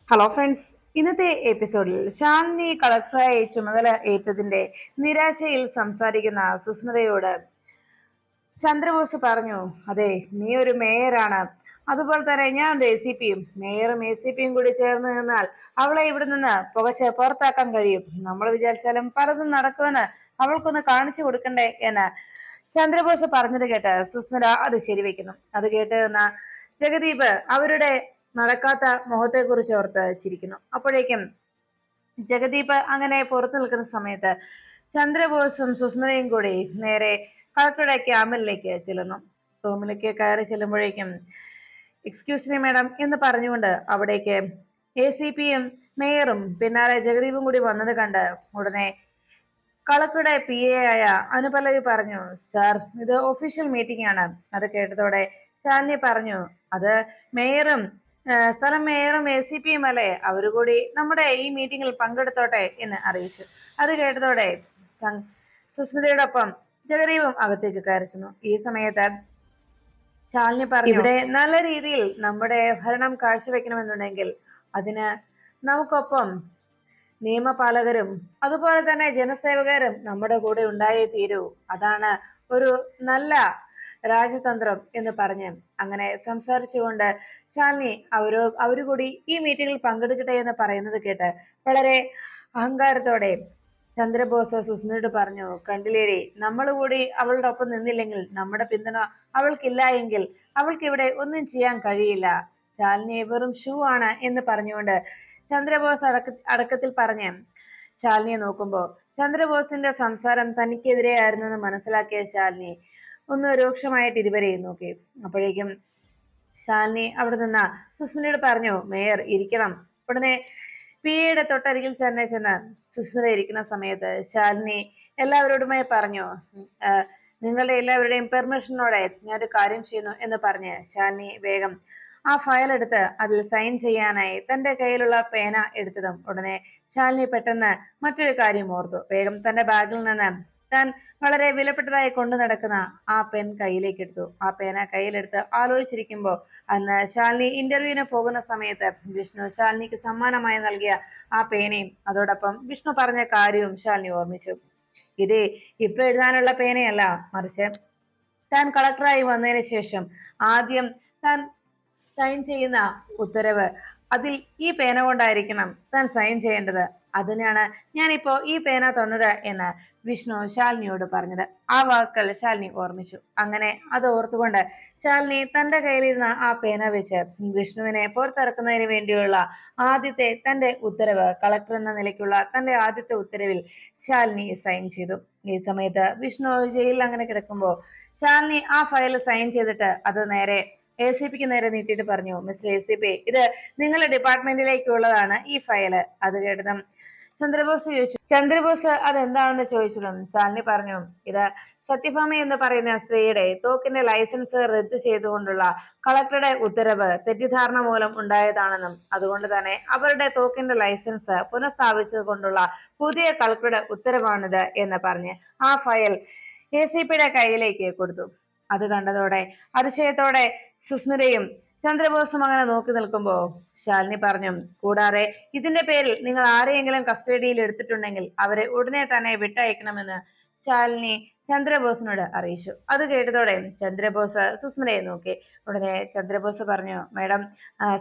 Hello friends, ഇന്നത്തെ എപ്പിസോഡിൽ ശാലിനി കളക്ടറായി ചുമതല ഏറ്റതിന്റെ നിരാശയിൽ സംസാരിക്കുന്ന സുസ്മിതയോട് ചന്ദ്രബോസ് പറഞ്ഞു, അതെ, നീ ഒരു മേയറാണ്, അതുപോലെ തന്നെ ഞാൻ ഒരു ACP-യും, മേയറും ACP-യും കൂടി ചേർന്ന് നിന്നാൽ അവളെ ഇവിടെ നിന്ന് പുകച്ച് പുറത്താക്കാൻ കഴിയും. നമ്മൾ വിചാരിച്ചാലും പലതും നടക്കുമെന്ന് അവൾക്കൊന്ന് കാണിച്ചു കൊടുക്കണ്ടേ എന്ന് ചന്ദ്രബോസ് പറഞ്ഞത് കേട്ട് സുസ്മിത അത് ശരിവെക്കുന്നു. അത് കേട്ട് നിന്ന ജഗദീപ് അവരുടെ നടക്കാത്ത മുഖത്തെ കുറിച്ച് ഓർത്ത് ചിരിക്കുന്നു. അപ്പോഴേക്കും ജഗദീപ് അങ്ങനെ പുറത്തു നിൽക്കുന്ന സമയത്ത് ചന്ദ്രബോസും സുസ്മിതയും കൂടി നേരെ കളക്ടറുടെ ക്യാബിനിലേക്ക് ചെല്ലുന്നു. റൂമിലേക്ക് കയറി ചെല്ലുമ്പോഴേക്കും എക്സ്ക്യൂസ് മീ മാഡം എന്ന് പറഞ്ഞുകൊണ്ട് അവിടേക്ക് ACP-യും മേയറും പിന്നാലെ ജഗദീപും കൂടി വന്നത് കണ്ട് ഉടനെ കളക്ടറുടെ PA ആയ അനുപല്ലവി പറഞ്ഞു, സാർ, ഇത് ഒഫീഷ്യൽ മീറ്റിംഗ് ആണ്. അത് കേട്ടതോടെ ശാലിനി പറഞ്ഞു, അത് മേയറും സ്ഥലം മേയറും ACP-യും അല്ലേ, അവരുകൂടി നമ്മുടെ ഈ മീറ്റിംഗിൽ പങ്കെടുത്തോട്ടെ എന്ന് അറിയിച്ചു. അത് കേട്ടതോടെ സുസ്മിതയോടൊപ്പം ജഗദീപും അകത്തേക്ക് കയറി ചെന്നു. ഈ സമയത്ത് ശാലിനി പറഞ്ഞു, ഇവിടെ നല്ല രീതിയിൽ നമ്മുടെ ഭരണം കാഴ്ചവെക്കണമെന്നുണ്ടെങ്കിൽ അതിന് നമുക്കൊപ്പം നിയമപാലകരും അതുപോലെ തന്നെ ജനസേവകരും നമ്മുടെ കൂടെ ഉണ്ടായേ തീരൂ. അതാണ് ഒരു നല്ല രാജതന്ത്രം എന്ന് പറഞ്ഞ് അങ്ങനെ സംസാരിച്ചുകൊണ്ട് ശാലിനി അവരു കൂടി ഈ മീറ്റിംഗിൽ പങ്കെടുക്കട്ടെ എന്ന് പറയുന്നത് കേട്ട് വളരെ അഹങ്കാരത്തോടെ ചന്ദ്രബോസ് സുസ്മിതയോട് പറഞ്ഞു, കണ്ടില്ലേരി, നമ്മൾ കൂടി അവളുടെ ഒപ്പം നിന്നില്ലെങ്കിൽ, നമ്മുടെ പിന്തുണ അവൾക്കില്ല എങ്കിൽ അവൾക്ക് ഇവിടെ ഒന്നും ചെയ്യാൻ കഴിയില്ല. ശാലിനി വെറും ഷൂ ആണ് എന്ന് പറഞ്ഞുകൊണ്ട് ചന്ദ്രബോസ് അടക്കത്തിൽ പറഞ്ഞ് ശാലിനിയെ നോക്കുമ്പോ ചന്ദ്രബോസിന്റെ സംസാരം തനിക്കെതിരെയായിരുന്നു എന്ന് മനസ്സിലാക്കിയ ശാലിനി ഒന്ന് രൂക്ഷമായിട്ട് ഇരുവരെയും നോക്കി. അപ്പോഴേക്കും ശാലിനി അവിടെ നിന്ന് സുസ്മിതയോട് പറഞ്ഞു, മേയർ ഇരിക്കണം. ഉടനെ PA-യുടെ തൊട്ടരികിൽ ചെന്ന് സുസ്മിത ഇരിക്കുന്ന സമയത്ത് ശാലിനി എല്ലാവരോടുമായി പറഞ്ഞു, നിങ്ങളുടെ എല്ലാവരുടെയും പെർമിഷനോടെ ഞാനൊരു കാര്യം ചെയ്യുന്നു എന്ന് പറഞ്ഞ് ശാലിനി വേഗം ആ ഫയൽ എടുത്ത് അതിൽ സൈൻ ചെയ്യാനായി തന്റെ കയ്യിലുള്ള പേന എടുത്തതും ഉടനെ ശാലിനി പെട്ടെന്ന് മറ്റൊരു കാര്യം ഓർത്തു. വേഗം തന്റെ ബാഗിൽ നിന്ന് താൻ വളരെ വിലപ്പെട്ടതായി കൊണ്ടു നടക്കുന്ന ആ പെൻ കയ്യിലേക്ക് എടുത്തു. ആ പേന കയ്യിലെടുത്ത് ആലോചിച്ചിരിക്കുമ്പോ അന്ന് ശാലിനി ഇന്റർവ്യൂവിന് പോകുന്ന സമയത്ത് വിഷ്ണു ശാലിനിക്ക് സമ്മാനമായി നൽകിയ ആ പേനയും അതോടൊപ്പം വിഷ്ണു പറഞ്ഞ കാര്യവും ശാലിനി ഓർമ്മിച്ചു. ഇത് ഇപ്പൊ എഴുതാനുള്ള പേനയല്ല, മറിച്ച് താൻ കളക്ടറായി വന്നതിന് ശേഷം ആദ്യം താൻ സൈൻ ചെയ്യുന്ന ഉത്തരവ്, അതിൽ ഈ പേന കൊണ്ടായിരിക്കണം താൻ സൈൻ ചെയ്യേണ്ടത്. അതിനാണ് ഞാനിപ്പോ ഈ പേന തന്നത് എന്ന് വിഷ്ണു ശാലിനിയോട് പറഞ്ഞത്. ആ വാക്കുകൾ ശാലിനി ഓർമ്മിച്ചു. അങ്ങനെ അത് ഓർത്തുകൊണ്ട് ശാലിനി തന്റെ കയ്യിലിരുന്ന ആ പേന വെച്ച് വിഷ്ണുവിനെ പുറത്തിറക്കുന്നതിന് വേണ്ടിയുള്ള ആദ്യത്തെ തന്റെ ഉത്തരവ്, കളക്ടർ എന്ന നിലയ്ക്കുള്ള തന്റെ ആദ്യത്തെ ഉത്തരവിൽ ശാലിനി സൈൻ ചെയ്തു. ഈ സമയത്ത് വിഷ്ണു ജയിലിൽ അങ്ങനെ കിടക്കുമ്പോൾ ശാലിനി ആ ഫയൽ സൈൻ ചെയ്തിട്ട് അത് നേരെ ACP-ക്ക് നേരെ നീട്ടിയിട്ട് പറഞ്ഞു, മിസ്റ്റർ ACP, ഇത് നിങ്ങളുടെ ഡിപ്പാർട്ട്മെന്റിലേക്കുള്ളതാണ് ഈ ഫയല്. അത് കേട്ടതും ചന്ദ്രബോസ് അതെന്താണെന്ന് ചോദിച്ചതും ശാലിനി പറഞ്ഞു, ഇത് സത്യഭാമ എന്ന് പറയുന്ന സ്ത്രീയുടെ തോക്കിന്റെ ലൈസൻസ് റദ്ദ് ചെയ്തുകൊണ്ടുള്ള കളക്ടറുടെ ഉത്തരവ് തെറ്റിദ്ധാരണ മൂലം ഉണ്ടായതാണെന്നും അതുകൊണ്ട് തന്നെ അവരുടെ തോക്കിന്റെ ലൈസൻസ് പുനഃസ്ഥാപിച്ചത് കൊണ്ടുള്ള പുതിയ കളക്ടറുടെ ഉത്തരവാണിത് എന്ന് പറഞ്ഞ് ആ ഫയൽ ACP-യുടെ കയ്യിലേക്ക് കൊടുത്തു. അത് കണ്ടതോടെ അതിശയത്തോടെ സുസ്മിതയും ചന്ദ്രബോസും അങ്ങനെ നോക്കി നിൽക്കുമ്പോ ശാലിനി പറഞ്ഞു, കൂടാതെ ഇതിന്റെ പേരിൽ നിങ്ങൾ ആരെയെങ്കിലും കസ്റ്റഡിയിൽ എടുത്തിട്ടുണ്ടെങ്കിൽ അവരെ ഉടനെ തന്നെ വിട്ടയക്കണമെന്ന് ശാലിനി ചന്ദ്രബോസിനോട് അറിയിച്ചു. അത് കേട്ടതോടെ ചന്ദ്രബോസ് സുസ്മിതയെ നോക്കി. ഉടനെ ചന്ദ്രബോസ് പറഞ്ഞു, മേഡം,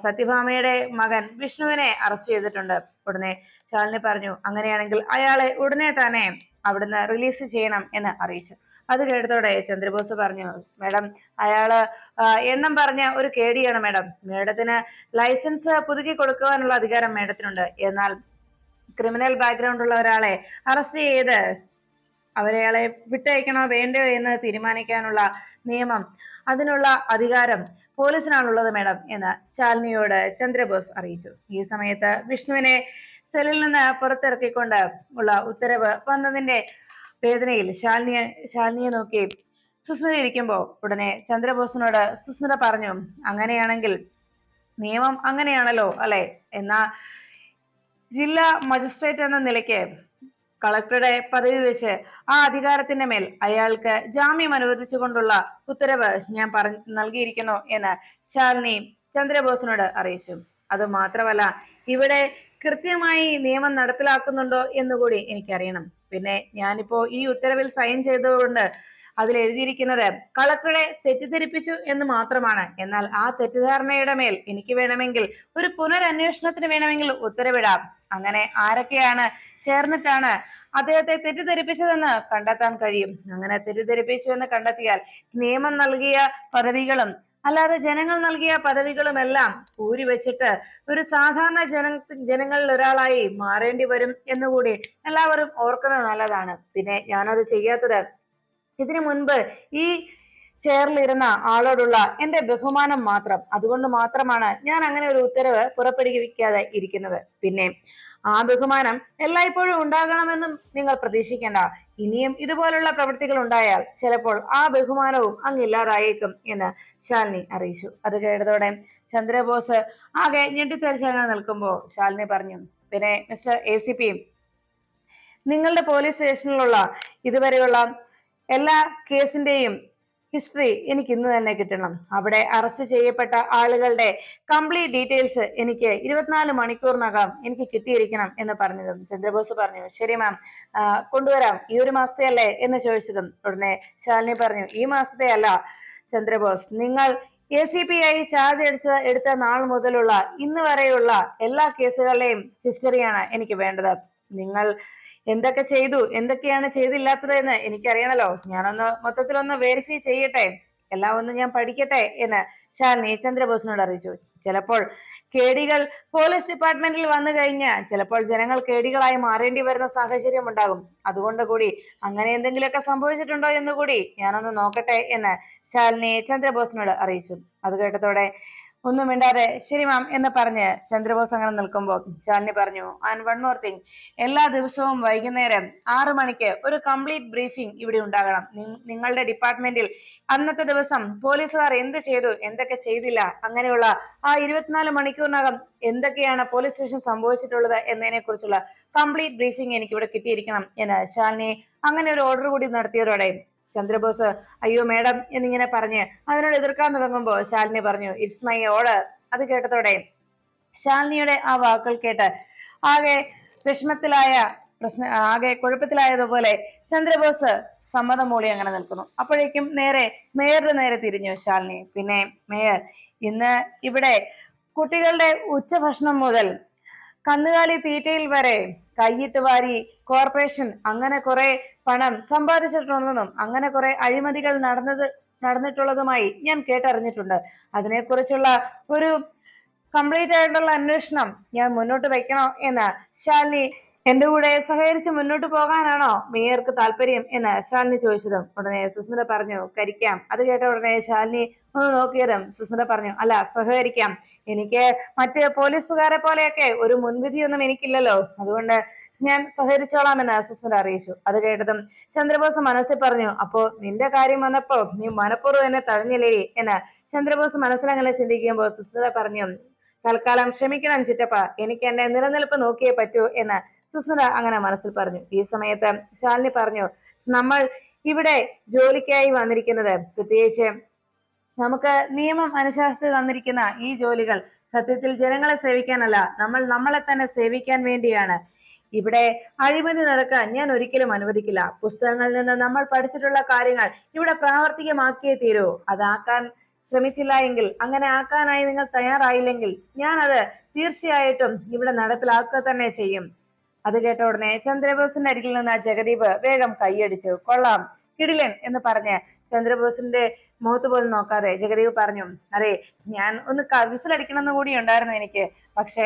സത്യഭാമയുടെ മകൻ വിഷ്ണുവിനെ അറസ്റ്റ് ചെയ്തിട്ടുണ്ട്. ഉടനെ ശാലിനി പറഞ്ഞു, അങ്ങനെയാണെങ്കിൽ അയാളെ ഉടനെ തന്നെ അവിടുന്ന് റിലീസ് ചെയ്യണം എന്ന് അറിയിച്ചു. അത് കേട്ടതോടെ ചന്ദ്രബോസ് പറഞ്ഞു, മേഡം, അയാള് എണ്ണം പറഞ്ഞ ഒരു കേടിയാണ് മേഡം. മേഡത്തിന് ലൈസൻസ് പുതുക്കി കൊടുക്കുവാനുള്ള അധികാരം മേഡത്തിനുണ്ട്. എന്നാൽ ക്രിമിനൽ ബാക്ക്ഗ്രൗണ്ട് ഉള്ള ഒരാളെ അറസ്റ്റ് ചെയ്ത് അവരയാളെ വിട്ടയക്കണോ വേണ്ടയോ എന്ന് തീരുമാനിക്കാനുള്ള നിയമം, അതിനുള്ള അധികാരം പോലീസിനാണുള്ളത് മേഡം എന്ന് ശാലിനിയോട് ചന്ദ്രബോസ് അറിയിച്ചു. ഈ സമയത്ത് വിഷ്ണുവിനെ സെല്ലിൽ നിന്ന് പുറത്തിറക്കിക്കൊണ്ട് ഉള്ള ഉത്തരവ് വന്നതിന്റെ വേദനയിൽ ശാലിനിയെ നോക്കി സുസ്മിത ഇരിക്കുമ്പോ ഉടനെ ചന്ദ്രബോസിനോട് സുസ്മിത പറഞ്ഞു, അങ്ങനെയാണെങ്കിൽ നിയമം അങ്ങനെയാണല്ലോ അല്ലെ, എന്നാ ജില്ലാ മജിസ്ട്രേറ്റ് എന്ന നിലയ്ക്ക് കളക്ടറുടെ പദവി വെച്ച് ആ അധികാരത്തിന്റെ മേൽ അയാൾക്ക് ജാമ്യം അനുവദിച്ചുകൊണ്ടുള്ള ഉത്തരവ് ഞാൻ നൽകിയിരിക്കുന്നു എന്ന് ശാലിനി ചന്ദ്രബോസിനോട് അറിയിച്ചു. അത് മാത്രമല്ല ഇവിടെ കൃത്യമായി നിയമം നടപ്പിലാക്കുന്നുണ്ടോ എന്നുകൂടി എനിക്കറിയണം. പിന്നെ ഞാനിപ്പോ ഈ ഉത്തരവിൽ സൈൻ ചെയ്തതുകൊണ്ട് അതിൽ എഴുതിയിരിക്കുന്നത് കളക്ടറെ തെറ്റിദ്ധരിപ്പിച്ചു എന്ന് മാത്രമാണ്. എന്നാൽ ആ തെറ്റിദ്ധാരണയുടെ മേൽ എനിക്ക് വേണമെങ്കിൽ ഒരു പുനരന്വേഷണത്തിന് വേണമെങ്കിൽ ഉത്തരവിടാം. അങ്ങനെ ആരൊക്കെയാണ് ചേർന്നിട്ടാണ് അദ്ദേഹത്തെ തെറ്റിദ്ധരിപ്പിച്ചതെന്ന് കണ്ടെത്താൻ കഴിയും. അങ്ങനെ തെറ്റിദ്ധരിപ്പിച്ചു എന്ന് കണ്ടെത്തിയാൽ നിയമം നൽകിയ പദവികളും അല്ലാതെ ജനങ്ങൾ നൽകിയ പദവികളുമെല്ലാം ഊരി വെച്ചിട്ട് ഒരു സാധാരണ ജനങ്ങളിൽ ഒരാളായി മാറേണ്ടി വരും എന്നുകൂടി എല്ലാവരും ഓർക്കുന്നത് നല്ലതാണ്. പിന്നെ ഞാനത് ചെയ്യാത്തത് ഇതിനു മുൻപ് ഈ ചെയറിലിരുന്ന ആളോടുള്ള എന്റെ ബഹുമാനം മാത്രം, അതുകൊണ്ട് മാത്രമാണ് ഞാൻ അങ്ങനെ ഒരു ഉത്തരവ് പുറപ്പെടുവിക്കാതെ ഇരിക്കുന്നത്. പിന്നെ ആ ബഹുമാനം എല്ലായ്പ്പോഴും ഉണ്ടാകണമെന്നും നിങ്ങൾ പ്രതീക്ഷിക്കേണ്ട. ഇനിയും ഇതുപോലുള്ള പ്രവൃത്തികൾ ഉണ്ടായാൽ ചിലപ്പോൾ ആ ബഹുമാനവും അങ്ങില്ലാതായേക്കും എന്ന് ശാലിനി അറിയിച്ചു. അത് കേട്ടതോടെ ചന്ദ്രബോസ് ആകെ ഞെട്ടിത്തെറിച്ചങ്ങനെ നിൽക്കുമ്പോൾ ശാലിനി പറഞ്ഞു, പിന്നെ മിസ്റ്റർ ACP, നിങ്ങളുടെ പോലീസ് സ്റ്റേഷനിലുള്ള ഇതുവരെയുള്ള എല്ലാ കേസിന്റെയും ഹിസ്റ്ററി എനിക്ക് ഇന്ന് തന്നെ കിട്ടണം. അവിടെ അറസ്റ്റ് ചെയ്യപ്പെട്ട ആളുകളുടെ കംപ്ലീറ്റ് ഡീറ്റെയിൽസ് എനിക്ക് 24 മണിക്കൂറിനകം എനിക്ക് കിട്ടിയിരിക്കണം എന്ന് പറഞ്ഞതും ചന്ദ്രബോസ് പറഞ്ഞു, ശരി മാം, കൊണ്ടുവരാം. ഈ ഒരു മാസത്തെ അല്ലേ എന്ന് ചോദിച്ചതും ഉടനെ ശാലിനി പറഞ്ഞു, ഈ മാസത്തെ അല്ല ചന്ദ്രബോസ്, നിങ്ങൾ ACP ആയി ചാർജ് എടുത്ത നാൾ മുതലുള്ള ഇന്ന് വരെയുള്ള എല്ലാ കേസുകളുടെയും ഹിസ്റ്ററിയാണ് എനിക്ക് വേണ്ടത്. നിങ്ങൾ എന്തൊക്കെ ചെയ്തു, എന്തൊക്കെയാണ് ചെയ്തില്ലാത്തത് എന്ന് എനിക്കറിയണല്ലോ. ഞാനൊന്ന് മൊത്തത്തിലൊന്ന് വെരിഫൈ ചെയ്യട്ടെ, എല്ലാം ഒന്ന് ഞാൻ പഠിക്കട്ടെ എന്ന് ശാലിനി ചന്ദ്രബോസിനോട് അറിയിച്ചു. ചിലപ്പോൾ കേടികൾ പോലീസ് ഡിപ്പാർട്ട്മെന്റിൽ വന്നു കഴിഞ്ഞാൽ ചിലപ്പോൾ ജനങ്ങൾ കേടികളായി മാറേണ്ടി വരുന്ന സാഹചര്യം ഉണ്ടാകും. അതുകൊണ്ട് കൂടി അങ്ങനെ എന്തെങ്കിലുമൊക്കെ സംഭവിച്ചിട്ടുണ്ടോ എന്ന് കൂടി ഞാനൊന്ന് നോക്കട്ടെ എന്ന് ശാലിനി ചന്ദ്രബോസിനോട് അറിയിച്ചു. അത് കേട്ടതോടെ ഒന്നും മിണ്ടാതെ ശരി മാം എന്ന് പറഞ്ഞ് ചന്ദ്രബോസ് അങ്ങനെ നിൽക്കുമ്പോൾ ശാലിനി പറഞ്ഞു, ആൻഡ് വൺ മോർ തിങ്, എല്ലാ ദിവസവും വൈകുന്നേരം 6 മണിക്ക് ഒരു കംപ്ലീറ്റ് ബ്രീഫിംഗ് ഇവിടെ ഉണ്ടാകണം. നിങ്ങളുടെ ഡിപ്പാർട്ട്മെന്റിൽ അന്നത്തെ ദിവസം പോലീസുകാർ എന്ത് ചെയ്തു, എന്തൊക്കെ ചെയ്തില്ല, അങ്ങനെയുള്ള ആ 24 മണിക്കൂറിനകം എന്തൊക്കെയാണ് പോലീസ് സ്റ്റേഷൻ സംഭവിച്ചിട്ടുള്ളത് എന്നതിനെ കുറിച്ചുള്ള കംപ്ലീറ്റ് ബ്രീഫിംഗ് എനിക്ക് ഇവിടെ കിട്ടിയിരിക്കണം എന്ന് ശാലിനി അങ്ങനെ ഒരു ഓർഡർ കൂടി നടത്തിയതോടെ ചന്ദ്രബോസ് അയ്യോ മേഡം എന്നിങ്ങനെ പറഞ്ഞ് അതിനോട് എതിർക്കാൻ തുടങ്ങുമ്പോൾ ശാലിനി പറഞ്ഞു, ഇറ്റ്സ് മൈ ഓർഡർ. അത് കേട്ടതോടെ ശാലിനിയുടെ ആ വാക്കുകൾ കേട്ട് ആകെ വിഷമത്തിലായ ആകെ കുഴപ്പത്തിലായതുപോലെ ചന്ദ്രബോസ് സമ്മതം മൂളി അങ്ങനെ നിൽക്കുന്നു. അപ്പോഴേക്കും മേയറുടെ നേരെ തിരിഞ്ഞു ശാലിനി. പിന്നെ മേയർ, ഇന്ന് ഇവിടെ കുട്ടികളുടെ ഉച്ചഭക്ഷണം മുതൽ കന്നുകാലി തീറ്റയിൽ വരെ കൈയിട്ട് വാരി കോർപ്പറേഷൻ അങ്ങനെ കുറെ പണം സമ്പാദിച്ചിട്ടുണ്ടെന്നും അങ്ങനെ കുറെ അഴിമതികൾ നടന്നിട്ടുള്ളതുമായി ഞാൻ കേട്ടറിഞ്ഞിട്ടുണ്ട്. അതിനെക്കുറിച്ചുള്ള ഒരു കംപ്ലീറ്റ് ആയിട്ടുള്ള അന്വേഷണം ഞാൻ മുന്നോട്ട് വെക്കണോ എന്ന് ശാലിനി എന്റെ കൂടെ സഹകരിച്ച് മുന്നോട്ട് പോകാനാണോ മേയർക്ക് താല്പര്യം എന്ന് ശാലിനി ചോദിച്ചതും ഉടനെ സുസ്മിത പറഞ്ഞു, കരിക്കാം. അത് കേട്ട ഉടനെ ശാലിനി ഒന്ന് നോക്കിയതും സുസ്മിത പറഞ്ഞു, അല്ല, സഹകരിക്കാം. എനിക്ക് മറ്റ് പോലീസുകാരെ പോലെയൊക്കെ ഒരു മുൻവിധിയൊന്നും എനിക്കില്ലല്ലോ, അതുകൊണ്ട് ഞാൻ സഹകരിച്ചോളാം എന്ന് സുസ്മിത അറിയിച്ചു. അത് കേട്ടതും ചന്ദ്രബോസ് മനസ്സിൽ പറഞ്ഞു, അപ്പോ നിന്റെ കാര്യം വന്നപ്പോ നീ മനഃപൂർവ്വം എന്നെ തഴഞ്ഞില്ലേ എന്ന് ചന്ദ്രബോസ് മനസ്സിലങ്ങനെ ചിന്തിക്കുമ്പോൾ സുസ്മിത പറഞ്ഞു, തൽക്കാലം ക്ഷമിക്കണം ചിറ്റപ്പ, എനിക്ക് എന്റെ നിലനിൽപ്പ് നോക്കിയേ പറ്റൂ എന്ന് സുസ്മിത അങ്ങനെ മനസ്സിൽ പറഞ്ഞു. ഈ സമയത്ത് ശാലിനി പറഞ്ഞു, നമ്മൾ ഇവിടെ ജോലിക്കായി വന്നിരിക്കുന്നത് പ്രത്യേകിച്ച് നമുക്ക് നിയമം അനുശാസിച്ച് തന്നിരിക്കുന്ന ഈ ജോലികൾ സത്യത്തിൽ ജനങ്ങളെ സേവിക്കാനല്ല, നമ്മൾ നമ്മളെ തന്നെ സേവിക്കാൻ വേണ്ടിയാണ്. ഇവിടെ അഴിമതി നടക്കാൻ ഞാൻ ഒരിക്കലും അനുവദിക്കില്ല. പുസ്തകങ്ങളിൽ നിന്ന് നമ്മൾ പഠിച്ചിട്ടുള്ള കാര്യങ്ങൾ ഇവിടെ പ്രാവർത്തികമാക്കിയേ തീരൂ. അതാക്കാൻ ശ്രമിച്ചില്ല എങ്കിൽ, അങ്ങനെ ആക്കാനായി നിങ്ങൾ തയ്യാറായില്ലെങ്കിൽ ഞാൻ അത് തീർച്ചയായിട്ടും ഇവിടെ നടപ്പിലാക്കുക തന്നെ ചെയ്യും. അത് കേട്ട ഉടനെ ചന്ദ്രബോസിന്റെ അരികിൽ നിന്ന് ജഗദീപ് വേഗം കൈയടിച്ചു. കൊള്ളാം, കിടിലൻ എന്ന് പറഞ്ഞ് ചന്ദ്രബോസിന്റെ മുഖത്ത് പോലും നോക്കാതെ ജഗദീപ് പറഞ്ഞു, അതെ, ഞാൻ ഒന്ന് വിസിലടിക്കണമെന്ന് കൂടി ഉണ്ടായിരുന്നു എനിക്ക്, പക്ഷേ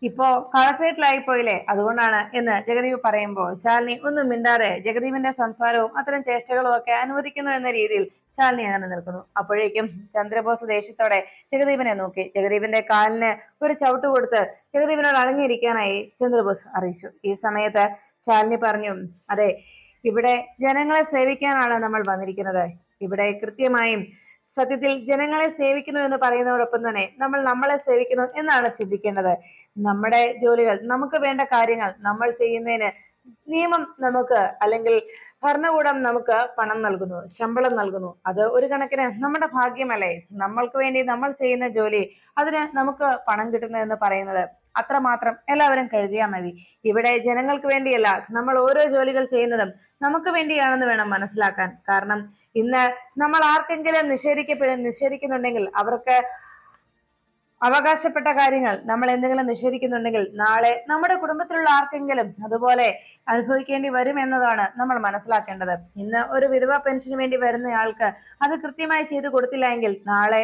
ഇപ്പോ കളക്ട്രേറ്റിലായി പോയില്ലേ, അതുകൊണ്ടാണ് എന്ന് ജഗദീപ് പറയുമ്പോൾ ശാലിനി ഒന്നും മിണ്ടാതെ ജഗദീപിന്റെ സംസാരവും അത്തരം ചേഷ്ടകളും ഒക്കെ അനുവദിക്കുന്നു എന്ന രീതിയിൽ ശാലിനി അങ്ങനെ നിൽക്കുന്നു. അപ്പോഴേക്കും ചന്ദ്രബോസ് ദേഷ്യത്തോടെ ജഗദീപിനെ നോക്കി ജഗദീപിന്റെ കാലിന് ഒരു ചവിട്ട് കൊടുത്ത് ജഗദീപിനോട് അടങ്ങിയിരിക്കാനായി ചന്ദ്രബോസ് അറിയിച്ചു. ഈ സമയത്ത് ശാലിനി പറഞ്ഞു, അതെ, ഇവിടെ ജനങ്ങളെ സേവിക്കാനാണ് നമ്മൾ വന്നിരിക്കുന്നത്. ഇവിടെ കൃത്യമായും സത്യത്തിൽ ജനങ്ങളെ സേവിക്കുന്നു എന്ന് പറയുന്നതോടൊപ്പം തന്നെ നമ്മൾ നമ്മളെ സേവിക്കുന്നു എന്നാണ് ചിന്തിക്കേണ്ടത്. നമ്മുടെ ജോലികൾ, നമുക്ക് വേണ്ട കാര്യങ്ങൾ നമ്മൾ ചെയ്യുന്നതിന് നിയമം നമുക്ക് അല്ലെങ്കിൽ ഭരണകൂടം നമുക്ക് പണം നൽകുന്നു, ശമ്പളം നൽകുന്നു. അത് ഒരു കണക്കിന് നമ്മുടെ ഭാഗ്യമല്ലേ? നമ്മൾക്ക് വേണ്ടി നമ്മൾ ചെയ്യുന്ന ജോലി അതിന് നമുക്ക് പണം കിട്ടുന്നു എന്ന് പറയുന്നത് അത്രമാത്രം എല്ലാവരും കരുതിയാൽ മതി. ഇവിടെ ജനങ്ങൾക്ക് വേണ്ടിയല്ല നമ്മൾ ഓരോ ജോലികൾ ചെയ്യുന്നതും നമുക്ക് വേണ്ടിയാണെന്ന് വേണം മനസ്സിലാക്കാൻ. കാരണം ഇന്ന് നമ്മൾ ആർക്കെങ്കിലും നിഷേധിക്കുന്നുണ്ടെങ്കിൽ, അവർക്ക് അവകാശപ്പെട്ട കാര്യങ്ങൾ നമ്മൾ എന്തെങ്കിലും നിഷേധിക്കുന്നുണ്ടെങ്കിൽ, നാളെ നമ്മുടെ കുടുംബത്തിലുള്ള ആർക്കെങ്കിലും അതുപോലെ അനുഭവിക്കേണ്ടി വരും എന്നതാണ് നമ്മൾ മനസ്സിലാക്കേണ്ടത്. ഇന്ന് ഒരു വിധവാ പെൻഷന് വേണ്ടി വരുന്നയാൾക്ക് അത് കൃത്യമായി ചെയ്തു കൊടുത്തില്ല എങ്കിൽ, നാളെ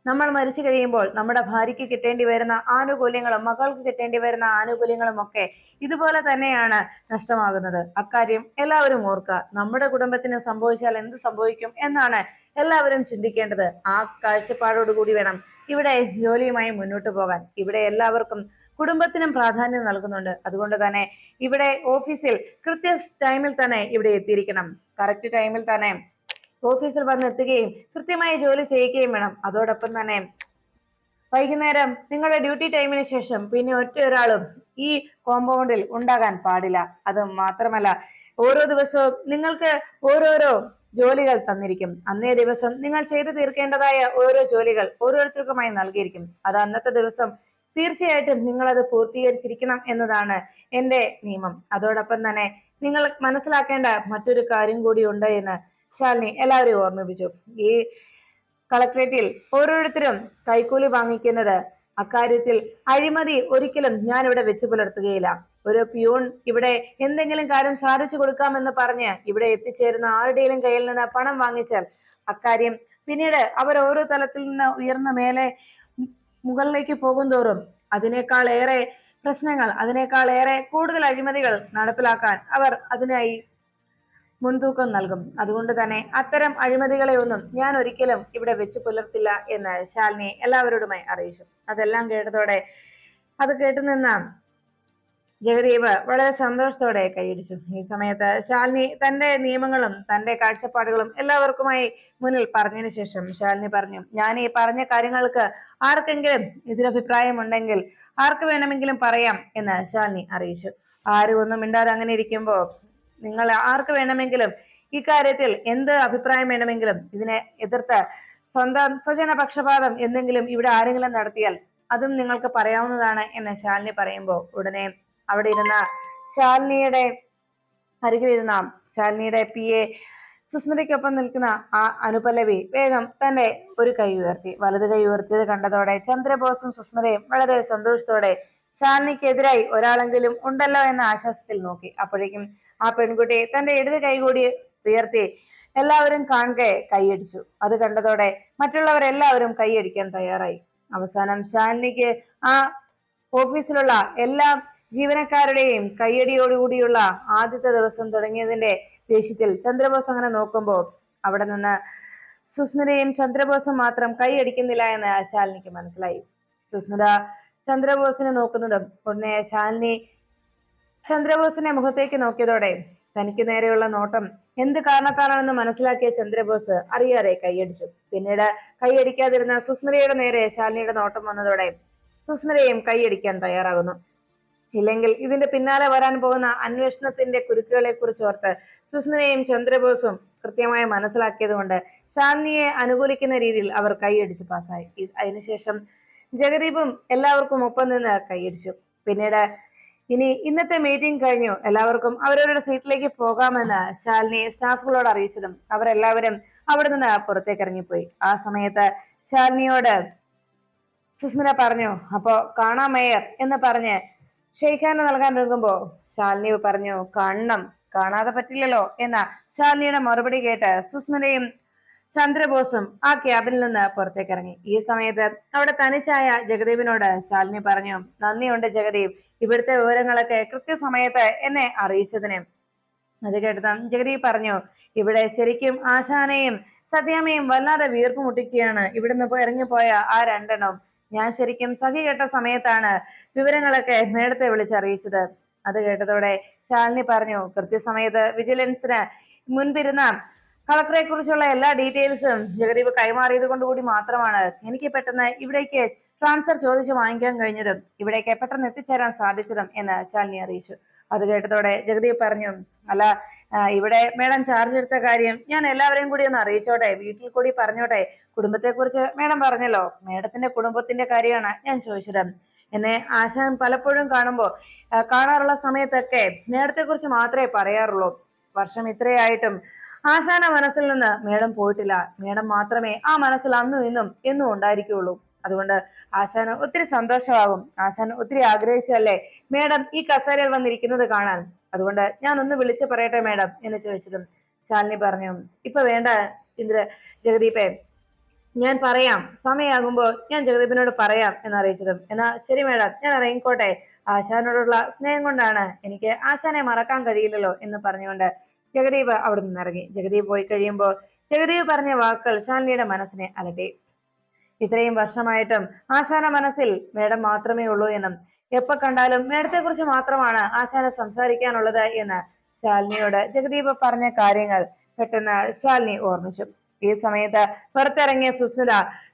നമ്മൾ മരിച്ചു കഴിയുമ്പോൾ നമ്മുടെ ഭാര്യയ്ക്ക് കിട്ടേണ്ടി വരുന്ന ആനുകൂല്യങ്ങളും മകൾക്ക് കിട്ടേണ്ടി വരുന്ന ആനുകൂല്യങ്ങളും ഒക്കെ ഇതുപോലെ തന്നെയാണ് നഷ്ടമാകുന്നത്. അക്കാര്യം എല്ലാവരും ഓർക്കുക. നമ്മുടെ കുടുംബത്തിന് സംഭവിച്ചാൽ എന്ത് സംഭവിക്കും എന്നാണ് എല്ലാവരും ചിന്തിക്കേണ്ടത്. ആ കാഴ്ചപ്പാടോടുകൂടി വേണം ഇവിടെ ജോലിയുമായി മുന്നോട്ട് പോകാൻ. ഇവിടെ എല്ലാവർക്കും കുടുംബത്തിനും പ്രാധാന്യം നൽകുന്നുണ്ട്. അതുകൊണ്ട് തന്നെ ഇവിടെ ഓഫീസിൽ കൃത്യ ടൈമിൽ തന്നെ ഇവിടെ എത്തിയിരിക്കണം. കറക്റ്റ് ടൈമിൽ തന്നെ ഓഫീസിൽ വന്നെത്തുകയും കൃത്യമായി ജോലി ചെയ്യുകയും വേണം. അതോടൊപ്പം തന്നെ വൈകുന്നേരം നിങ്ങളുടെ ഡ്യൂട്ടി ടൈമിന് ശേഷം പിന്നെ ഒരാളും ഈ കോമ്പൗണ്ടിൽ ഉണ്ടാകാൻ പാടില്ല. അത് മാത്രമല്ല, ഓരോ ദിവസവും നിങ്ങൾക്ക് ഓരോരോ ജോലികൾ തന്നിരിക്കും. അന്നേ ദിവസം നിങ്ങൾ ചെയ്തു തീർക്കേണ്ടതായ ഓരോ ജോലികൾ ഓരോരുത്തർക്കുമായി നൽകിയിരിക്കും. അത് അന്നത്തെ ദിവസം തീർച്ചയായിട്ടും നിങ്ങൾ അത് പൂർത്തീകരിച്ചിരിക്കണം എന്നതാണ് എന്റെ നിയമം. അതോടൊപ്പം തന്നെ നിങ്ങൾ മനസ്സിലാക്കേണ്ട മറ്റൊരു കാര്യം കൂടി ഉണ്ട് എന്ന് ശാലിനി എല്ലാവരെയും ഓർമ്മിപ്പിച്ചു. ഈ കളക്ട്രേറ്റിൽ ഓരോരുത്തരും കൈക്കൂലി വാങ്ങിക്കുന്നത് അക്കാര്യത്തിൽ അഴിമതി ഒരിക്കലും ഞാൻ ഇവിടെ വെച്ചു പുലർത്തുകയില്ല. ഒരു പ്യൂൺ ഇവിടെ എന്തെങ്കിലും കാര്യം സാധിച്ചു കൊടുക്കാമെന്ന് പറഞ്ഞ് ഇവിടെ എത്തിച്ചേരുന്ന ആരുടെയും കയ്യിൽ നിന്ന് പണം വാങ്ങിച്ചാൽ അക്കാര്യം പിന്നീട് അവർ ഓരോ തലത്തിൽ നിന്ന് ഉയർന്ന മേലെ മുകളിലേക്ക് പോകും തോറും അതിനേക്കാൾ ഏറെ പ്രശ്നങ്ങൾ, അതിനേക്കാൾ ഏറെ കൂടുതൽ അഴിമതികൾ നടപ്പിലാക്കാൻ അവർ അതിനായി മുൻതൂക്കം നൽകും. അതുകൊണ്ട് തന്നെ അത്തരം അഴിമതികളെ ഒന്നും ഞാൻ ഒരിക്കലും ഇവിടെ വെച്ചു പുലർത്തില്ല എന്ന് ശാലിനി എല്ലാവരോടുമായി അറിയിച്ചു. അതെല്ലാം കേട്ടതോടെ അത് കേട്ടുനിന്ന ജഗദീപ് വളരെ സന്തോഷത്തോടെ കൈയടിച്ചു. ഈ സമയത്ത് ശാലിനി തന്റെ നിയമങ്ങളും തന്റെ കാഴ്ചപ്പാടുകളും എല്ലാവർക്കുമായി മുന്നിൽ പറഞ്ഞതിന് ശേഷം ശാലിനി പറഞ്ഞു, ഞാൻ ഈ പറഞ്ഞ കാര്യങ്ങൾക്ക് ആർക്കെങ്കിലും എതിരഭിപ്രായം ഉണ്ടെങ്കിൽ ആർക്ക് വേണമെങ്കിലും പറയാം എന്ന് ശാലിനി അറിയിച്ചു. ആരും ഒന്നും മിണ്ടാതെ അങ്ങനെ ഇരിക്കുമ്പോ നിങ്ങൾ ആർക്ക് വേണമെങ്കിലും ഈ കാര്യത്തിൽ എന്ത് അഭിപ്രായം വേണമെങ്കിലും ഇതിനെ എതിർത്ത് സ്വജന പക്ഷപാതം എന്തെങ്കിലും ഇവിടെ ആരെങ്കിലും നടത്തിയാൽ അതും നിങ്ങൾക്ക് പറയാവുന്നതാണ് എന്ന് ശാലിനി പറയുമ്പോൾ ഉടനെ അവിടെ ഇരുന്ന ശാലിനിയുടെ അരികിലിരുന്ന ശാലിനിയുടെ PA സുസ്മിതയ്ക്കൊപ്പം നിൽക്കുന്ന ആ അനുപല്ലവി വേഗം തന്റെ ഒരു കൈ ഉയർത്തി. വലത് കൈ ഉയർത്തിയത് കണ്ടതോടെ ചന്ദ്രബോസും സുസ്മിതയും വളരെ സന്തോഷത്തോടെ ശാലിനിക്കെതിരായി ഒരാളെങ്കിലും ഉണ്ടല്ലോ എന്ന ആശ്വാസത്തിൽ നോക്കി. അപ്പോഴേക്കും ആ പെൺകുട്ടി തന്റെ ഇടത് കൈ കൂടി ഉയർത്തി എല്ലാവരും കാണെ കൈയടിച്ചു. അത് കണ്ടതോടെ മറ്റുള്ളവരെല്ലാവരും കൈയടിക്കാൻ തയ്യാറായി. അവസാനം ശാലിനിക്ക് ആ ഓഫീസിലുള്ള എല്ലാ ജീവനക്കാരുടെയും കയ്യടിയോടുകൂടിയുള്ള ആദ്യത്തെ ദിവസം തുടങ്ങിയതിന്റെ ദേഷ്യത്തിൽ ചന്ദ്രബോസ് അങ്ങനെ നോക്കുമ്പോൾ അവിടെ നിന്ന് സുസ്മിതയും ചന്ദ്രബോസും മാത്രം കൈയടിക്കുന്നില്ല എന്ന് ശാലിനിക്ക് മനസ്സിലായി. സുസ്മിത ചന്ദ്രബോസിനെ നോക്കുന്നതും ഉടനെ ശാലിനി ചന്ദ്രബോസിന്റെ മുഖത്തേക്ക് നോക്കിയതോടെ തനിക്ക് നേരെയുള്ള നോട്ടം എന്ത് കാരണത്താലാണെന്ന് മനസ്സിലാക്കിയ ചന്ദ്രബോസ് അറിയാതെ കൈയടിച്ചു. പിന്നീട് കൈയടിക്കാതിരുന്ന സുസ്മിതയുടെ നേരെ ശാലിനിയുടെ നോട്ടം വന്നതോടെ സുസ്മിതയും കൈയടിക്കാൻ തയ്യാറാകുന്നു. ഇല്ലെങ്കിൽ ഇതിന്റെ പിന്നാലെ വരാൻ പോകുന്ന അന്വേഷണത്തിന്റെ കുരുക്കുകളെ കുറിച്ച് ഓർത്ത് സുസ്മിതയും ചന്ദ്രബോസും കൃത്യമായി മനസ്സിലാക്കിയത് കൊണ്ട് ശാലിനിയെ അനുകൂലിക്കുന്ന രീതിയിൽ അവർ കൈയടിച്ച് പാസ്സായി. അതിനുശേഷം ജഗദീപും എല്ലാവർക്കും ഒപ്പം നിന്ന് കൈയടിച്ചു. പിന്നീട് ഇന്നത്തെ മീറ്റിംഗ് കഴിഞ്ഞു, എല്ലാവർക്കും അവരവരുടെ സീറ്റിലേക്ക് പോകാമെന്ന് ശാലിനി സ്റ്റാഫുകളോട് അറിയിച്ചതും അവരെല്ലാവരും അവിടെ നിന്ന് പുറത്തേക്ക് ഇറങ്ങിപ്പോയി. ആ സമയത്ത് ശാലിനിയോട് സുസ്മിത പറഞ്ഞു, അപ്പോ കാണാം മേയർ എന്ന് പറഞ്ഞ് ഷെയ്ഖാന് നൽകാൻ ഒരുങ്ങുമ്പോ ശാലിനി പറഞ്ഞു, കാണാതെ പറ്റില്ലല്ലോ എന്ന ശാലിനിയുടെ മറുപടി കേട്ട് സുസ്മിതയും ചന്ദ്രബോസും ആ ക്യാബിനിൽ നിന്ന് പുറത്തേക്ക് ഇറങ്ങി. ഈ സമയത്ത് അവിടെ തനിച്ചായ ജഗദീപിനോട് ശാലിനി പറഞ്ഞു, നന്ദിയുണ്ട് ജഗദീപ്, ഇവിടുത്തെ വിവരങ്ങളൊക്കെ കൃത്യസമയത്ത് എന്നെ അറിയിച്ചതിന്. അത് കേട്ടതും ജഗദീപ് പറഞ്ഞു, ഇവിടെ ശരിക്കും ആശാനെയും സത്യാമ്മയും വല്ലാതെ വീർപ്പ് മുട്ടിക്കുകയാണ്. ഇവിടുന്ന് ഇറങ്ങിപ്പോയ ആ രണ്ടെണ്ണം ഞാൻ ശരിക്കും സഖി കേട്ട സമയത്താണ് വിവരങ്ങളൊക്കെ നേരത്തെ വിളിച്ചറിയിച്ചത്. അത് കേട്ടതോടെ ശാലിനി പറഞ്ഞു, കൃത്യസമയത്ത് വിജിലൻസിന് മുൻപിരുന്ന കളക്ടറെ കുറിച്ചുള്ള എല്ലാ ഡീറ്റെയിൽസും ജഗദീപ് കൈമാറിയത് കൊണ്ടുകൂടി മാത്രമാണ് എനിക്ക് പെട്ടെന്ന് ഇവിടേക്ക് ട്രാൻസ്ഫർ ചോദിച്ചു വാങ്ങിക്കാൻ കഴിഞ്ഞതും ഇവിടേക്ക് പെട്ടെന്ന് എത്തിച്ചേരാൻ സാധിച്ചതും എന്ന് ശാലിനി അറിയിച്ചു. അത് കേട്ടതോടെ ജഗദീപ് പറഞ്ഞു, അല്ല ഇവിടെ മേഡം ചാർജ് എടുത്ത കാര്യം ഞാൻ എല്ലാവരെയും കൂടി ഒന്ന് അറിയിച്ചോട്ടെ, വീട്ടിൽ കൂടി പറഞ്ഞോട്ടെ. കുടുംബത്തെ കുറിച്ച് മേഡം പറഞ്ഞല്ലോ, മേഡത്തിന്റെ കുടുംബത്തിന്റെ കാര്യമാണ് ഞാൻ ചോദിച്ചത്. എന്നെ ആശാൻ പലപ്പോഴും കാണാറുള്ള സമയത്തൊക്കെ മേഡത്തെ കുറിച്ച് മാത്രമേ പറയാറുള്ളൂ. വർഷം ഇത്രയായിട്ടും ആശാന മനസ്സിൽ നിന്ന് മേഡം പോയിട്ടില്ല. മേഡം മാത്രമേ ആ മനസ്സിൽ അന്നും ഇന്നും എന്നും ഉണ്ടായിരിക്കുള്ളൂ. അതുകൊണ്ട് ആശാന് ഒത്തിരി സന്തോഷമാകും. ആശാൻ ഒത്തിരി ആഗ്രഹിച്ചല്ലേ മേഡം ഈ കസേരയിൽ വന്നിരിക്കുന്നത് കാണാൻ. അതുകൊണ്ട് ഞാൻ ഒന്ന് വിളിച്ചു പറയട്ടെ മേഡം എന്ന് ചോദിച്ചതും ശാലിനി പറഞ്ഞു, ഇപ്പൊ വേണ്ട ജഗദീപേ, ഞാൻ പറയാം, സമയമാകുമ്പോൾ ഞാൻ ജഗദീപിനോട് പറയാം എന്നറിയിച്ചതും, എന്നാ ശരി മേഡം, ഞാൻ ഇറങ്ങിക്കോട്ടെ. ആശാനോടുള്ള സ്നേഹം കൊണ്ടാണ്, എനിക്ക് ആശാനെ മറക്കാൻ കഴിയില്ലല്ലോ എന്ന് പറഞ്ഞുകൊണ്ട് ജഗദീപ് അവിടെ നിന്നിറങ്ങി. ജഗദീപ് പോയി കഴിയുമ്പോൾ ജഗദീപ് പറഞ്ഞ വാക്കുകൾ ശാലിനിയുടെ മനസ്സിനെ അലട്ടി. ഇത്രയും വർഷമായിട്ടും ആശാന മനസ്സിൽ മേഡം മാത്രമേ ഉള്ളൂ എന്നും എപ്പോ കണ്ടാലും മേഡത്തെ കുറിച്ച് മാത്രമാണ് ആശാന സംസാരിക്കാനുള്ളത് എന്ന് ശാലിനിയോട് ജഗദീപ് പറഞ്ഞ കാര്യങ്ങൾ പെട്ടെന്ന് ശാലിനി ഓർമ്മിച്ചു. ഈ സമയത്ത് പുറത്തിറങ്ങിയ സുസ്മിത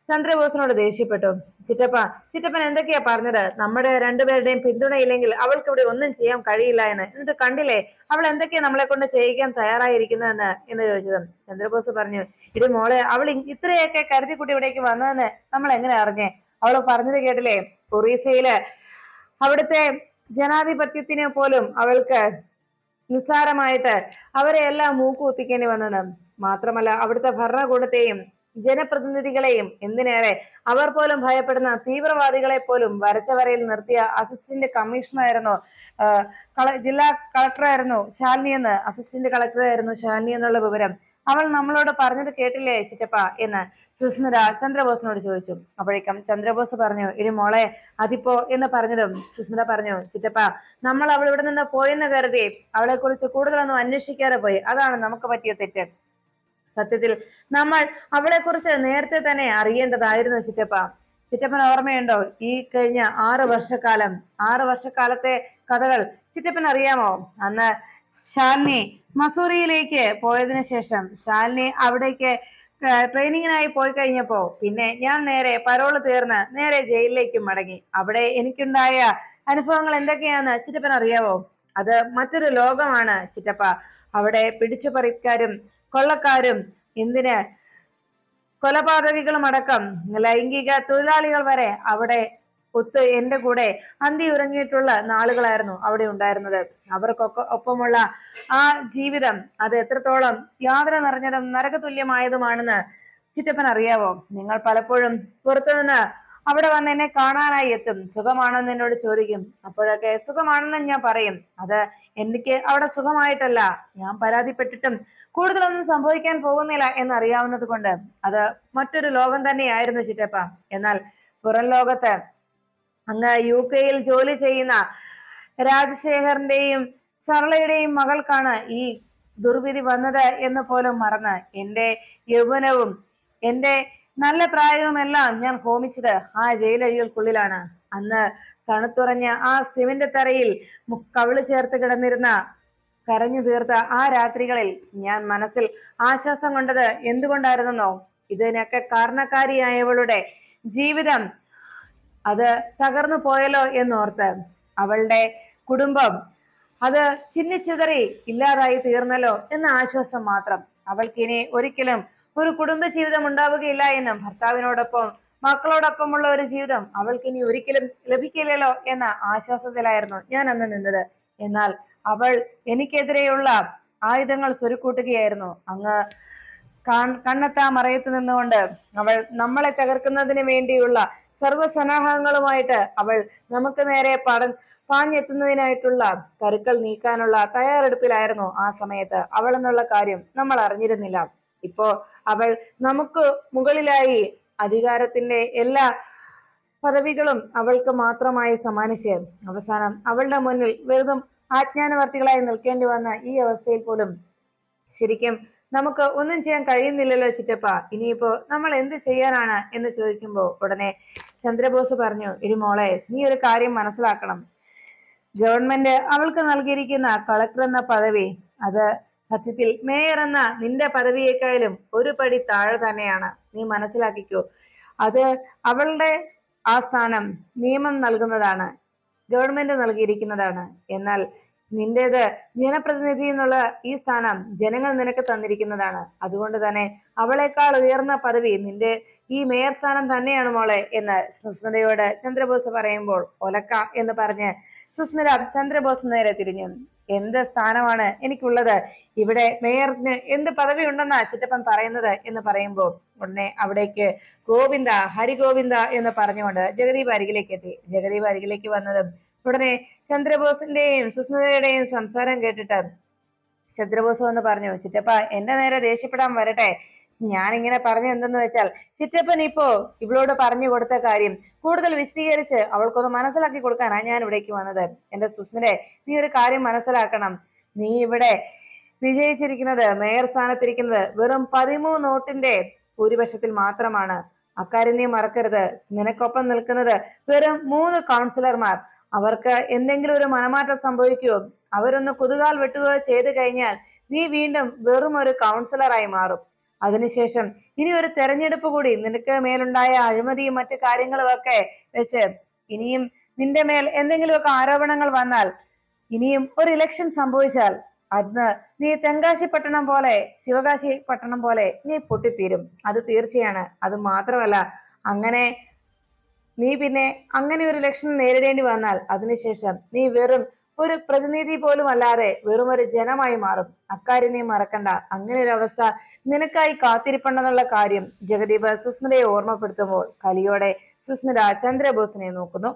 ചന്ദ്രബോസിനോട് ദേഷ്യപ്പെട്ടു. ചിറ്റപ്പൻ എന്തൊക്കെയാ പറഞ്ഞത്? നമ്മുടെ രണ്ടുപേരുടെയും പിന്തുണയില്ലെങ്കിൽ അവൾക്ക് ഇവിടെ ഒന്നും ചെയ്യാൻ കഴിയില്ല എന്ന്. എന്നിട്ട് കണ്ടില്ലേ അവൾ എന്തൊക്കെയാ നമ്മളെ കൊണ്ട് ചെയ്യിക്കാൻ തയ്യാറായിരിക്കുന്നതെന്ന് എന്ന് ചോദിച്ചതും ചന്ദ്രബോസ് പറഞ്ഞു, ഇത് മോളെ, അവൾ ഇത്രയൊക്കെ കരുതിക്കുട്ടി ഇവിടേക്ക് വന്നതെന്ന് നമ്മൾ എങ്ങനെ അറിഞ്ഞേ? അവള് പറഞ്ഞത് കേട്ടില്ലേ, ഒറീസയില് അവിടുത്തെ ജനാധിപത്യത്തിനെ പോലും അവൾക്ക് നിസ്സാരമായിട്ട് അവരെ എല്ലാം മൂക്കുകുത്തിക്കേണ്ടി വന്നത്. മാത്രമല്ല അവിടുത്തെ ഭരണകൂടത്തെയും ജനപ്രതിനിധികളെയും, എന്തിനേറെ അവർ പോലും ഭയപ്പെടുന്ന തീവ്രവാദികളെ പോലും വരച്ച വരയിൽ നിർത്തിയ അസിസ്റ്റന്റ് കമ്മീഷണറായിരുന്നു, ജില്ലാ കളക്ടറായിരുന്നു ശാലിനി എന്ന്, അസിസ്റ്റന്റ് കളക്ടറായിരുന്നു ശാലിനി എന്നുള്ള വിവരം അവൾ നമ്മളോട് പറഞ്ഞത് കേട്ടില്ലേ ചിറ്റപ്പ എന്ന് സുസ്മിത ചന്ദ്രബോസിനോട് ചോദിച്ചു. അപ്പോഴേക്കും ചന്ദ്രബോസ് പറഞ്ഞു, ഇനി മോളെ അതിപ്പോ എന്ന് പറഞ്ഞതും സുസ്മിത പറഞ്ഞു, ചിറ്റപ്പ നമ്മൾ അവൾ ഇവിടെ നിന്ന് പോയെന്ന് കരുതി അവളെ കുറിച്ച് കൂടുതലൊന്നും അന്വേഷിക്കാതെ പോയി. അതാണ് നമുക്ക് പറ്റിയ തെറ്റ്. സത്യത്തിൽ നമ്മൾ അവളെ കുറിച്ച് നേരത്തെ തന്നെ അറിയേണ്ടതായിരുന്നു ചിറ്റപ്പ. ചിറ്റപ്പൻ ഓർമ്മയുണ്ടോ ഈ കഴിഞ്ഞ 6 വർഷക്കാലത്തെ കഥകൾ ചിറ്റപ്പൻ അറിയാമോ? അന്ന് ശാലിനി മസൂറിയിലേക്ക് പോയതിനു ശേഷം ശാലിനി അവിടേക്ക് ട്രെയിനിങ്ങിനായി പോയി കഴിഞ്ഞപ്പോ പിന്നെ ഞാൻ നേരെ പരോള് തീർന്ന് നേരെ ജയിലിലേക്ക് മടങ്ങി. അവിടെ എനിക്കുണ്ടായ അനുഭവങ്ങൾ എന്തൊക്കെയാന്ന് ചിറ്റപ്പൻ അറിയാവോ? അത് മറ്റൊരു ലോകമാണ് ചിറ്റപ്പ. അവിടെ പിടിച്ചുപറിക്കാരും കൊള്ളക്കാരും, എന്തിന് കൊലപാതകികളും അടക്കം ലൈംഗിക തൊഴിലാളികൾ വരെ അവിടെ എന്റെ കൂടെ അന്തി ഉറങ്ങിയിട്ടുള്ള നാളുകളായിരുന്നു അവിടെ ഉണ്ടായിരുന്നത്. അവർക്കൊക്കെ ഒപ്പമുള്ള ആ ജീവിതം അത് എത്രത്തോളം യാതന നിറഞ്ഞതും നരകതുല്യമായതുമാണെന്ന് ചിറ്റപ്പൻ അറിയാവോ? നിങ്ങൾ പലപ്പോഴും പുറത്തുനിന്ന് അവിടെ വന്ന് എന്നെ കാണാനായി എത്തും. സുഖമാണെന്ന് എന്നോട് ചോദിക്കും. അപ്പോഴൊക്കെ സുഖമാണെന്ന് ഞാൻ പറയും. അത് എനിക്ക് അവിടെ സുഖമായിട്ടല്ല, ഞാൻ പരാതിപ്പെട്ടിട്ടും കൂടുതലൊന്നും സംഭവിക്കാൻ പോകുന്നില്ല എന്നറിയാവുന്നത് കൊണ്ട് അത് മറ്റൊരു ലോകം തന്നെയായിരുന്നു ചിറ്റപ്പ. എന്നാൽ പുറം ലോകത്ത് അങ്ങ് UK ജോലി ചെയ്യുന്ന രാജശേഖറിന്റെയും സർളയുടെയും മകൾക്കാണ് ഈ ദുർവിധി വന്നത് എന്ന് പോലും മറന്ന് എന്റെ യൗവനവും എന്റെ നല്ല പ്രായവുമെല്ലാം ഞാൻ ഹോമിച്ചത് ആ ജയിലഴികൾക്കുള്ളിലാണ്. അന്ന് തണുത്തുറഞ്ഞ ആ സിമന്റ് തറയിൽ കവിള് ചേർത്ത് കിടന്നിരുന്ന കരഞ്ഞു തീർത്ത ആ രാത്രികളിൽ ഞാൻ മനസ്സിൽ ആശ്വാസം കൊണ്ടത് എന്തുകൊണ്ടായിരുന്നോ? ഇതിനൊക്കെ കാരണക്കാരിയായവളുടെ ജീവിതം അത് തകർന്നു പോയല്ലോ എന്നോർത്ത്, അവളുടെ കുടുംബം അത് ചിന്നിച്ചിതറി ഇല്ലാതായി തീർന്നല്ലോ എന്ന ആശ്വാസം മാത്രം. അവൾക്കിനി ഒരിക്കലും ഒരു കുടുംബ ജീവിതം ഉണ്ടാവുകയില്ല എന്നും ഭർത്താവിനോടൊപ്പം മക്കളോടൊപ്പമുള്ള ഒരു ജീവിതം അവൾക്കിനി ഒരിക്കലും ലഭിക്കില്ലല്ലോ എന്ന ആശ്വാസത്തിലായിരുന്നു ഞാൻ അന്ന് നിന്നത്. എന്നാൽ അവൾ എനിക്കെതിരെയുള്ള ആയുധങ്ങൾ സ്വരുക്കൂട്ടുകയായിരുന്നു. അങ്ങ് കണ്ണെത്താ മറയത്ത് നിന്നുകൊണ്ട് അവൾ നമ്മളെ തകർക്കുന്നതിന് വേണ്ടിയുള്ള സർവ്വസന്നാഹങ്ങളുമായിട്ട് അവൾ നമുക്ക് നേരെ പാഞ്ഞെത്തുന്നതിനായിട്ടുള്ള കരുക്കൾ നീക്കാനുള്ള തയ്യാറെടുപ്പിലായിരുന്നു ആ സമയത്ത് അവൾ എന്നുള്ള കാര്യം നമ്മൾ അറിഞ്ഞിരുന്നില്ല. ഇപ്പോ അവൾ നമുക്ക് മുകളിലായി അധികാരത്തിന്റെ എല്ലാ പദവികളും അവൾക്ക് മാത്രമായി സമ്മാനിച്ച് അവസാനം അവളുടെ മുന്നിൽ വെറുതും ആജ്ഞാനവർത്തികളായി നിൽക്കേണ്ടി വന്ന ഈ അവസ്ഥയിൽ പോലും ശരിക്കും നമുക്ക് ഒന്നും ചെയ്യാൻ കഴിയുന്നില്ലല്ലോ ചിറ്റപ്പ, ഇനിയിപ്പോ നമ്മൾ എന്ത് ചെയ്യാനാണ് എന്ന് ചോദിക്കുമ്പോ ഉടനെ ചന്ദ്രബോസ് പറഞ്ഞു, ഇനി മോളെ നീ ഒരു കാര്യം മനസ്സിലാക്കണം. ഗവൺമെന്റ് അവൾക്ക് നൽകിയിരിക്കുന്ന കളക്ടർ എന്ന പദവി അത് സത്യത്തിൽ മേയർ എന്ന നിന്റെ പദവിയേക്കാളും ഒരു പടി താഴെ തന്നെയാണ്. നീ മനസ്സിലാക്കിക്കോ. അത് അവളുടെ ആ സ്ഥാനം നിയമം നൽകുന്നതാണ്, ഗവൺമെന്റ് നൽകിയിരിക്കുന്നതാണ്. എന്നാൽ നിന്റേത് ജനപ്രതിനിധി എന്നുള്ള ഈ സ്ഥാനം ജനങ്ങൾ നിനക്ക് തന്നിരിക്കുന്നതാണ്. അതുകൊണ്ട് തന്നെ അവളെക്കാൾ ഉയർന്ന പദവി നിന്റെ ഈ മേയർ സ്ഥാനം തന്നെയാണ് മോളെ എന്ന് സുസ്മിതയോട് ചന്ദ്രബോസ് പറയുമ്പോൾ ഒലക്ക എന്ന് പറഞ്ഞ് സുസ്മിത ചന്ദ്രബോസ് നേരെ തിരിഞ്ഞു. എന്ത് സ്ഥാനമാണ് എനിക്കുള്ളത്? ഇവിടെ മേയറിന് എന്ത് പദവി ഉണ്ടെന്നാ ചിറ്റപ്പൻ പറയുന്നത് എന്ന് പറയുമ്പോൾ ഉടനെ അവിടേക്ക് ഗോവിന്ദ ഹരിഗോവിന്ദ എന്ന് പറഞ്ഞുകൊണ്ട് ജഗദീപ് അരികിലേക്ക് എത്തി. ജഗദീപ് അരികിലേക്ക് വന്നതും ഉടനെ ചന്ദ്രബോസിന്റെയും സുസ്മിതയുടെയും സംസാരം കേട്ടിട്ട് ചന്ദ്രബോസ് വന്ന് പറഞ്ഞു, ചിറ്റപ്പ എന്റെ നേരെ ദേഷ്യപ്പെടാൻ വരട്ടെ. ഞാൻ ഇങ്ങനെ പറഞ്ഞു എന്തെന്ന് വെച്ചാൽ, ചിറ്റപ്പൻ ഇപ്പോ ഇവളോട് പറഞ്ഞു കൊടുത്ത കാര്യം കൂടുതൽ വിശദീകരിച്ച് അവൾക്കൊന്ന് മനസ്സിലാക്കി കൊടുക്കാനാണ് ഞാൻ ഇവിടേക്ക് വന്നത്. എന്റെ സുസ്മിതെ, നീ ഒരു കാര്യം മനസ്സിലാക്കണം. നീ ഇവിടെ വിജയിച്ചിരിക്കുന്നത്, മേയർ സ്ഥാനത്തിരിക്കുന്നത് വെറും 13 വോട്ടിന്റെ ഭൂരിപക്ഷത്തിൽ മാത്രമാണ്. അക്കാര്യം നീ മറക്കരുത്. നിനക്കൊപ്പം നിൽക്കുന്നത് വെറും 3 കൗൺസിലർമാർ. അവർക്ക് എന്തെങ്കിലും ഒരു മനമാറ്റം സംഭവിക്കുകയോ അവരൊന്ന് കുതുകാൽ വെട്ടുകയോ ചെയ്തു കഴിഞ്ഞാൽ നീ വീണ്ടും വെറും ഒരു കൗൺസിലറായി മാറും. അതിനുശേഷം ഇനി ഒരു തെരഞ്ഞെടുപ്പ് കൂടി നിനക്ക് മേലുണ്ടായ അഴിമതിയും മറ്റു കാര്യങ്ങളും ഒക്കെ വെച്ച് ഇനിയും നിന്റെ മേൽ എന്തെങ്കിലുമൊക്കെ ആരോപണങ്ങൾ വന്നാൽ, ഇനിയും ഒരു ഇലക്ഷൻ സംഭവിച്ചാൽ അന്ന് നീ തെങ്കാശി പട്ടണം പോലെ ശിവകാശി പട്ടണം പോലെ നീ പൊട്ടിത്തീരും. അത് തീർച്ചയാണ്. അത് മാത്രമല്ല, അങ്ങനെ നീ പിന്നെ അങ്ങനെ ഒരു ഇലക്ഷൻ നേരിടേണ്ടി വന്നാൽ അതിനുശേഷം നീ വെറും ഒരു പ്രതിനിധി പോലും അല്ലാതെ വെറും ഒരു ജനമായി മാറും. അക്കാര്യം നീ മറക്കണ്ട. അങ്ങനെ ഒരു അവസ്ഥ നിനക്കായി കാത്തിരിപ്പുണ്ടെന്നുള്ള കാര്യം ജഗദീപ് സുസ്മിതയെ ഓർമ്മപ്പെടുത്തുമ്പോൾ കലിയോടെ സുസ്മിത ചന്ദ്രബോസിനെ നോക്കുന്നു.